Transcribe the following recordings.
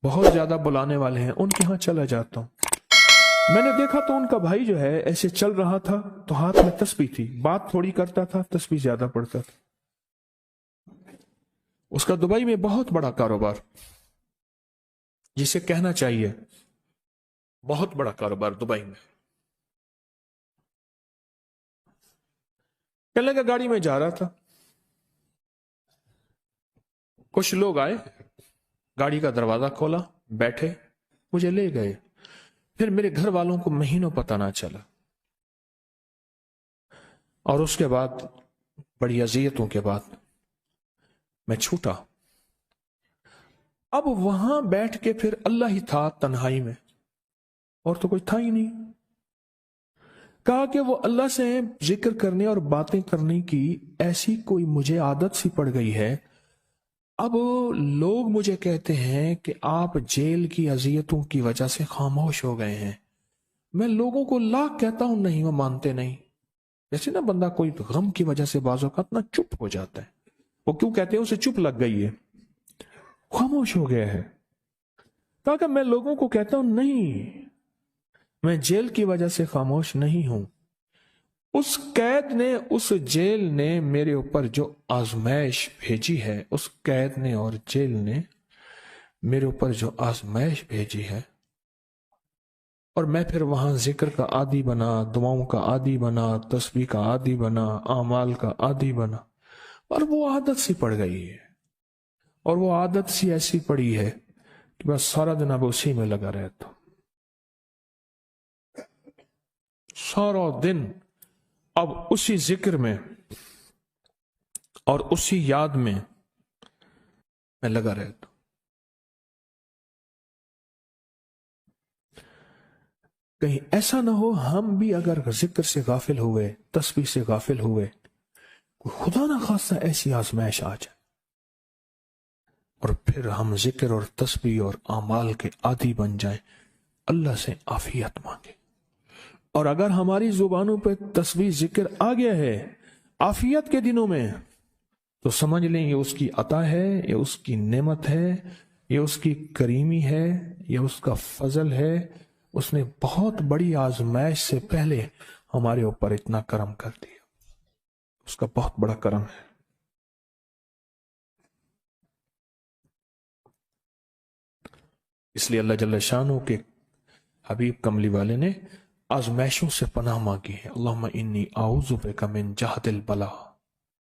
بہت زیادہ بلانے والے ہیں، ان کے ہاں چلا جاتا ہوں۔ میں نے دیکھا تو ان کا بھائی جو ہے ایسے چل رہا تھا تو ہاتھ میں تسبیح تھی، بات تھوڑی کرتا تھا، تسبیح زیادہ پڑھتا تھا۔ اس کا دبئی میں بہت بڑا کاروبار، جسے کہنا چاہیے بہت بڑا کاروبار دبئی میں۔ کہنے لگا گاڑی میں جا رہا تھا، کچھ لوگ آئے، گاڑی کا دروازہ کھولا، بیٹھے، مجھے لے گئے۔ پھر میرے گھر والوں کو مہینوں پتہ نہ چلا، اور اس کے بعد بڑی اذیتوں کے بعد میں چھوٹا۔ اب وہاں بیٹھ کے پھر اللہ ہی تھا تنہائی میں، اور تو کوئی تھا ہی نہیں۔ کہا کہ وہ اللہ سے ذکر کرنے اور باتیں کرنے کی ایسی کوئی مجھے عادت سی پڑ گئی ہے، اب لوگ مجھے کہتے ہیں کہ آپ جیل کی اذیتوں کی وجہ سے خاموش ہو گئے ہیں۔ میں لوگوں کو لاکھ کہتا ہوں، نہیں، وہ مانتے نہیں۔ جیسے نا بندہ کوئی غم کی وجہ سے بعض اوقات نا چپ ہو جاتا ہے، وہ کیوں کہتے ہیں؟ اسے چپ لگ گئی ہے، خاموش ہو گیا ہے۔ کہا کہ میں لوگوں کو کہتا ہوں، نہیں، میں جیل کی وجہ سے خاموش نہیں ہوں۔ اس قید نے، اس جیل نے میرے اوپر جو آزمائش بھیجی ہے، اس قید نے اور جیل نے میرے اوپر جو آزمائش بھیجی ہے، اور میں پھر وہاں ذکر کا عادی بنا، دعاؤں کا عادی بنا، تسبیح کا عادی بنا، اعمال کا عادی بنا، اور وہ عادت سی پڑ گئی ہے۔ اور وہ عادت سی ایسی پڑی ہے کہ بس سارا دن اب اسی میں لگا رہتا ہوں، سارا دن اب اسی ذکر میں اور اسی یاد میں لگا رہتا ہوں۔ کہیں ایسا نہ ہو ہم بھی اگر ذکر سے غافل ہوئے، تسبیح سے غافل ہوئے، خدا نہ خواستہ ایسی آزمائش آ جائے، اور پھر ہم ذکر اور تسبیح اور اعمال کے عادی بن جائیں، اللہ سے عافیت مانگے۔ اور اگر ہماری زبانوں پہ تسبیح ذکر آ گیا ہے عافیت کے دنوں میں، تو سمجھ لیں یہ اس کی عطا ہے، یہ اس کی نعمت ہے، یہ اس کی کریمی ہے، یہ اس کا فضل ہے۔ اس نے بہت بڑی آزمائش سے پہلے ہمارے اوپر اتنا کرم کر دیا، اس کا بہت بڑا کرم ہے۔ اس لیے اللہ جل شانہ کے حبیب کملی والے نے آزمائشوں سے پناہ مانگی ہے۔ اللہم انی اعوذ بک من جہد البلاء،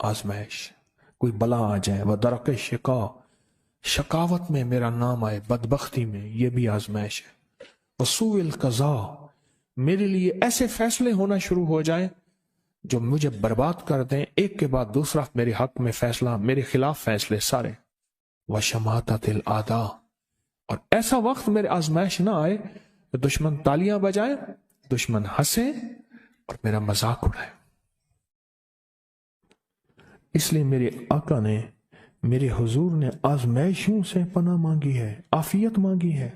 آزمائش، کوئی بلا آ جائے، ودرک شقاء، شقاوت میں میرا نام آئے، بدبختی میں، یہ بھی آزمائش ہے، وسوء القضاء، میرے لیے ایسے فیصلے ہونا شروع ہو جائیں جو مجھے برباد کر دیں، ایک کے بعد دوسرا میرے حق میں فیصلہ، میرے خلاف فیصلے سارے، وشماتۃ الاعداء، اور ایسا وقت میرے آزمائش نہ آئے کہ دشمن تالیاں بجائے، دشمن ہنسے اور میرا مذاق اڑائے۔ اس لیے میرے آقا نے، میرے حضور نے آزمائشوں سے پناہ مانگی ہے، عافیت مانگی ہے۔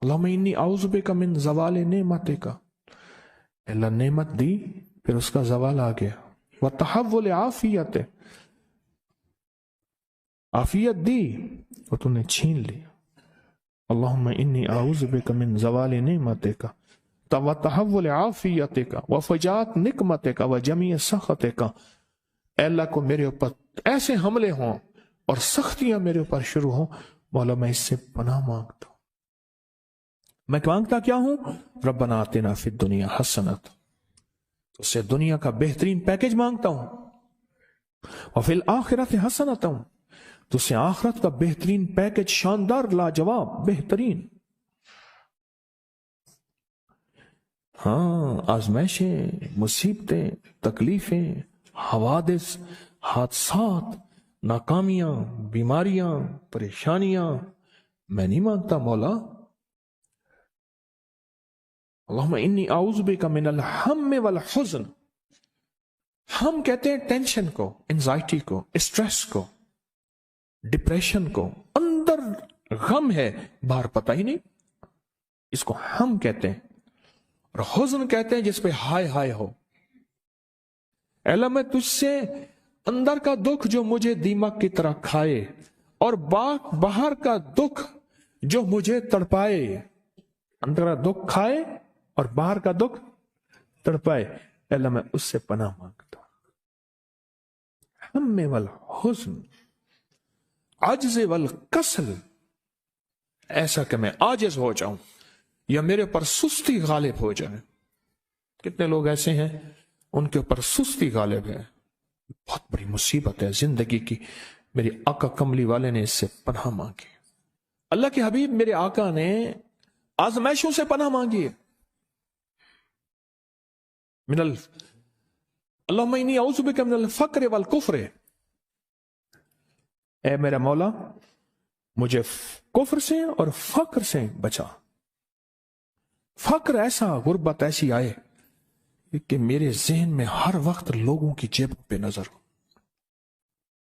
اللہم انی اعوذ بک من زوال نعمتک، اللہ نعمت دی پھر اس کا زوال آ گیا، وتحول عافیت، عافیت دی اور تو نے چھین لی۔ اللہم انی اعوذ بک من زوال نعمتک وتحول عافیتک وفجاءت نقمتک وجمیع سخطک، اے اللہ کو میرے اوپر ایسے حملے ہوں اور سختیاں میرے اوپر شروع ہوں، مولا میں اس سے پناہ مانگتا ہوں۔ میں مانگتا کیا ہوں؟ ربنا آتنا فی الدنیا حسنۃ، اس سے دنیا کا بہترین پیکج مانگتا ہوں، وفی الآخرۃ حسنۃ، تو اس سے آخرت کا بہترین پیکج، شاندار، لاجواب، بہترین۔ ہاں، آزمائشیں، مصیبتیں، تکلیفیں، حوادث، حادثات، ناکامیاں، بیماریاں، پریشانیاں، میں نہیں مانگتا مولا۔ اللہم انی اعوذ بک من الہم والحزن، ہم کہتے ہیں ٹینشن کو، انزائٹی کو، اسٹریس کو، ڈپریشن کو، اندر غم ہے باہر پتہ ہی نہیں، اس کو ہم کہتے ہیں۔ اور حزن کہتے ہیں جس پہ ہائے ہائے ہو۔ اے اللہ میں تجھ سے اندر کا دکھ جو مجھے دیمک کی طرح کھائے، اور باہر کا دکھ جو مجھے تڑپائے، اندر کا دکھ کھائے اور باہر کا دکھ تڑپائے، اللہ میں اس سے پناہ مانگتا ہوں۔ ہم والحزن، عجز والکسل، ایسا کہ میں عاجز ہو جاؤں یا میرے اوپر سستی غالب ہو جائے۔ کتنے لوگ ایسے ہیں ان کے اوپر سستی غالب ہے، بہت بڑی مصیبت ہے زندگی کی۔ میرے آقا کملی والے نے اس سے پناہ مانگی، اللہ کے حبیب میرے آقا نے آزمائشوں سے پناہ مانگی ہے۔ اللہم انی اعوذ بک من الفقر والکفر، اے میرا مولا مجھے کفر سے اور فقر سے بچا۔ فقر ایسا، غربت ایسی آئے کہ میرے ذہن میں ہر وقت لوگوں کی جیبوں پہ نظر ہو،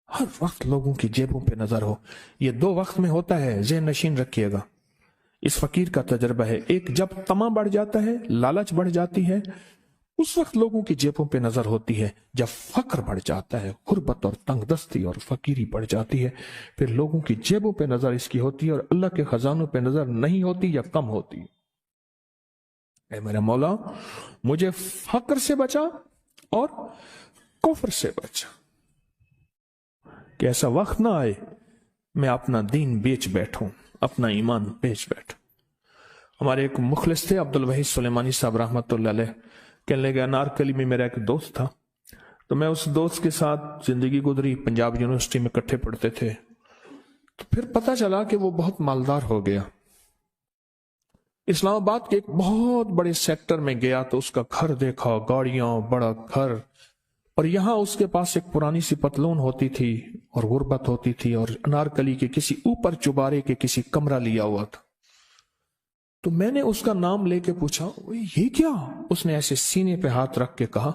ہر وقت لوگوں کی جیبوں پہ نظر ہو۔ یہ دو وقت میں ہوتا ہے، ذہن نشین رکھیے گا۔ اس فقیر کا تجربہ ہے، ایک جب طمع بڑھ جاتا ہے، لالچ بڑھ جاتی ہے، اس وقت لوگوں کی جیبوں پہ نظر ہوتی ہے۔ جب فقر بڑھ جاتا ہے، غربت اور تنگ دستی اور فقیری بڑھ جاتی ہے، پھر لوگوں کی جیبوں پہ نظر اس کی ہوتی ہے اور اللہ کے خزانوں پہ نظر نہیں ہوتی یا کم ہوتی۔ اے میرا مولا مجھے فقر سے بچا اور کفر سے بچا، کہ ایسا وقت نہ آئے میں اپنا دین بیچ بیٹھوں، اپنا ایمان بیچ بیٹھوں۔ ہمارے ایک مخلص تھے عبد الوحید سلیمانی صاحب رحمۃ اللہ علیہ، کہنے لگے انارکلی میں میرا ایک دوست تھا، تو میں اس دوست کے ساتھ زندگی گزری، پنجاب یونیورسٹی میں اکٹھے پڑھتے تھے، تو پھر پتہ چلا کہ وہ بہت مالدار ہو گیا۔ اسلام آباد کے ایک بہت بڑے سیکٹر میں گیا تو اس کا گھر دیکھا، گاڑیاں، بڑا گھر، اور یہاں اس کے پاس ایک پرانی سی پتلون ہوتی تھی اور غربت ہوتی تھی، اور انارکلی کے کسی اوپر چبارے کے کسی کمرہ لیا ہوا تھا۔ تو میں نے اس کا نام لے کے پوچھا یہ کیا؟ اس نے ایسے سینے پہ ہاتھ رکھ کے کہا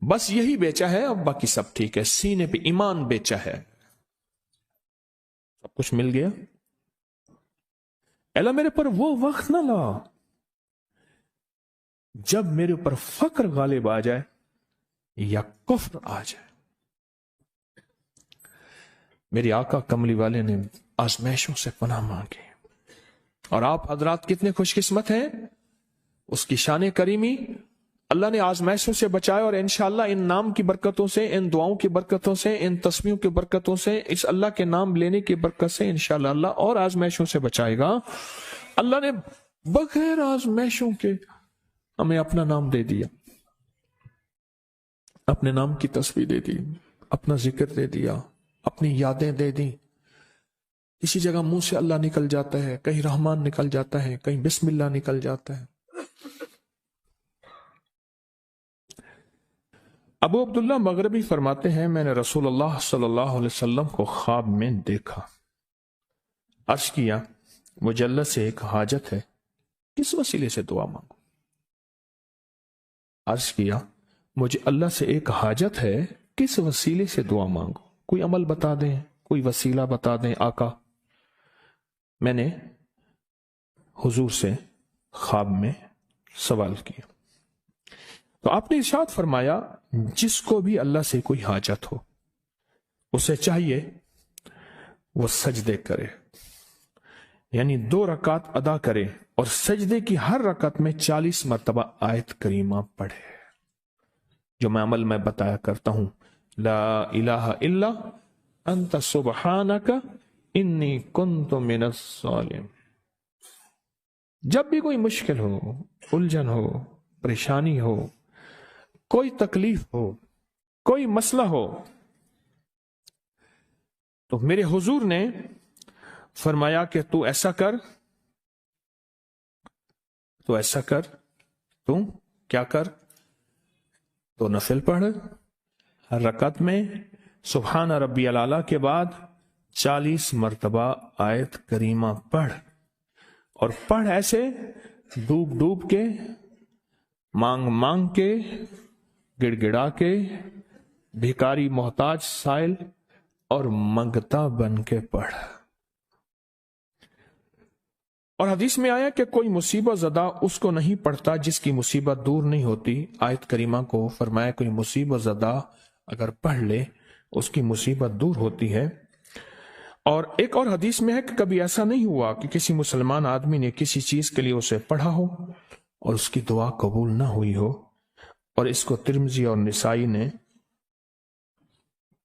بس یہی بیچا ہے، اب باقی سب ٹھیک ہے، سینے پہ ایمان بیچا ہے، سب کچھ مل گیا۔ اللہ میرے پر وہ وقت نہ لا جب میرے اوپر فقر غالب آ جائے یا کفر آ جائے۔ میرے آقا کملی والے نے آزمائشوں سے پناہ مانگی، اور آپ حضرات کتنے خوش قسمت ہیں، اس کی شان کریمی اللہ نے آزمائشوں سے بچائے، اور انشاءاللہ ان نام کی برکتوں سے، ان دعاؤں کی برکتوں سے، ان تسبیحوں کی برکتوں سے، اس اللہ کے نام لینے کی برکت سے انشاءاللہ اللہ اور آزمائشوں سے بچائے گا۔ اللہ نے بغیر آزمائشوں کے ہمیں اپنا نام دے دیا، اپنے نام کی تسبیح دے دی، اپنا ذکر دے دیا، اپنی یادیں دے دی۔ کسی جگہ منہ سے اللہ نکل جاتا ہے، کہیں رحمان نکل جاتا ہے، کہیں بسم اللہ نکل جاتا ہے۔ ابو عبداللہ مغربی فرماتے ہیں میں نے رسول اللہ صلی اللہ علیہ وسلم کو خواب میں دیکھا، عرض کیا مجھے اللہ سے ایک حاجت ہے، کس وسیلے سے دعا مانگوں؟ عرض کیا مجھے اللہ سے ایک حاجت ہے، کس وسیلے سے دعا مانگوں؟ کوئی عمل بتا دیں، کوئی وسیلہ بتا دیں آقا۔ میں نے حضور سے خواب میں سوال کیا تو آپ نے ارشاد فرمایا جس کو بھی اللہ سے کوئی حاجت ہو اسے چاہیے وہ سجدے کرے، یعنی 2 رکعت ادا کرے اور سجدے کی ہر رکعت میں 40 مرتبہ آیت کریمہ پڑھے، جو میں عمل میں بتایا کرتا ہوں، لا الہ الا انت سبحانک انی کنت من الظالمین۔ جب بھی کوئی مشکل ہو، الجھن ہو، پریشانی ہو، کوئی تکلیف ہو، کوئی مسئلہ ہو، تو میرے حضور نے فرمایا کہ تو ایسا کر، تو ایسا کر، تو کیا کر، تو نفل پڑھ، ہر رکعت میں سبحان ربی الاعلیٰ کے بعد 40 مرتبہ آیت کریمہ پڑھ، اور پڑھ ایسے ڈوب ڈوب کے، مانگ مانگ کے، گڑ گڑا کے، بھیکاری محتاج سائل اور منگتا بن کے پڑھ۔ اور حدیث میں آیا کہ کوئی مصیبت زدہ اس کو نہیں پڑھتا جس کی مصیبت دور نہیں ہوتی۔ آیت کریمہ کو فرمایا کوئی مصیبت زدہ اگر پڑھ لے اس کی مصیبت دور ہوتی ہے۔ اور ایک اور حدیث میں ہے کہ کبھی ایسا نہیں ہوا کہ کسی مسلمان آدمی نے کسی چیز کے لیے اسے پڑھا ہو اور اس کی دعا قبول نہ ہوئی ہو، اور اس کو ترمذی اور نسائی نے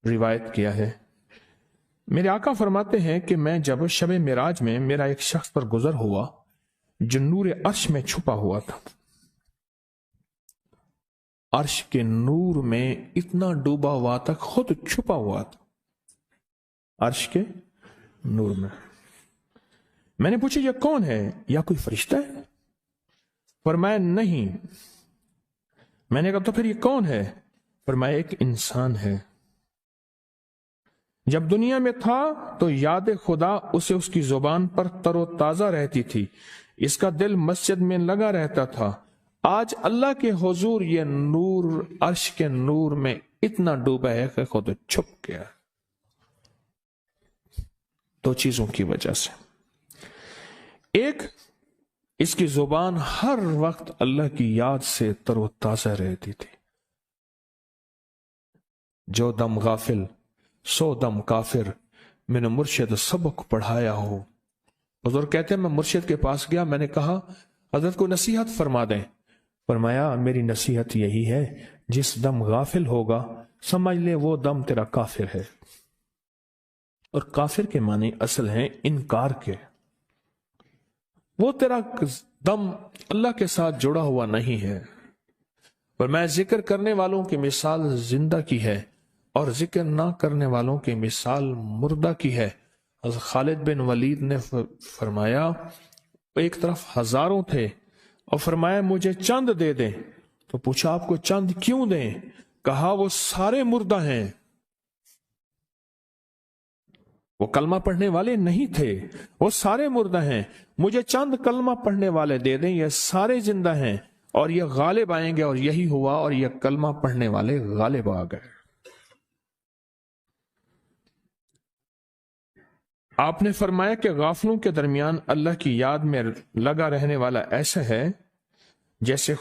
روایت کیا ہے۔ میرے آقا فرماتے ہیں کہ میں جب شب معراج میں میرا ایک شخص پر گزر ہوا جو نور عرش میں چھپا ہوا تھا، عرش کے نور میں اتنا ڈوبا ہوا تھا، خود چھپا ہوا تھا عرش کے نور میں۔ میں نے پوچھا یہ کون ہے؟ یا کوئی فرشتہ ہے؟ فرمایا نہیں۔ میں نے کہا تو پھر یہ کون ہے؟ فرمایا ایک انسان ہے، جب دنیا میں تھا تو یاد خدا اسے اس کی زبان پر تر و تازہ رہتی تھی، اس کا دل مسجد میں لگا رہتا تھا، آج اللہ کے حضور یہ نور عرش کے نور میں اتنا ڈوبا ہے کہ خود چھپ گیا۔ دو چیزوں کی وجہ سے، ایک، اس کی زبان ہر وقت اللہ کی یاد سے تر و تازہ رہتی تھی۔ جو دم غافل سو دم کافر، میں نے مرشد سبق پڑھایا ہو۔ حضور کہتے ہیں میں مرشد کے پاس گیا، میں نے کہا حضرت کو نصیحت فرما دیں۔ فرمایا میری نصیحت یہی ہے، جس دم غافل ہوگا سمجھ لے وہ دم تیرا کافر ہے۔ اور کافر کے معنی اصل ہیں انکار کے، وہ تیرا دم اللہ کے ساتھ جڑا ہوا نہیں ہے۔ پر میں ذکر کرنے والوں کی مثال زندہ کی ہے اور ذکر نہ کرنے والوں کی مثال مردہ کی ہے۔ حضرت خالد بن ولید نے فرمایا ایک طرف ہزاروں تھے اور فرمایا مجھے چند دے دیں، تو پوچھا آپ کو چند کیوں دیں؟ کہا وہ سارے مردہ ہیں، وہ کلمہ پڑھنے والے نہیں تھے، وہ سارے مردہ ہیں، مجھے چند کلمہ پڑھنے والے دے دیں، یہ سارے زندہ ہیں اور یہ غالب آئیں گے۔ اور یہی ہوا، اور یہ کلمہ پڑھنے والے غالب آ گئے۔ آپ نے فرمایا کہ غافلوں کے درمیان اللہ کی یاد میں لگا رہنے والا ایسا ہے جیسے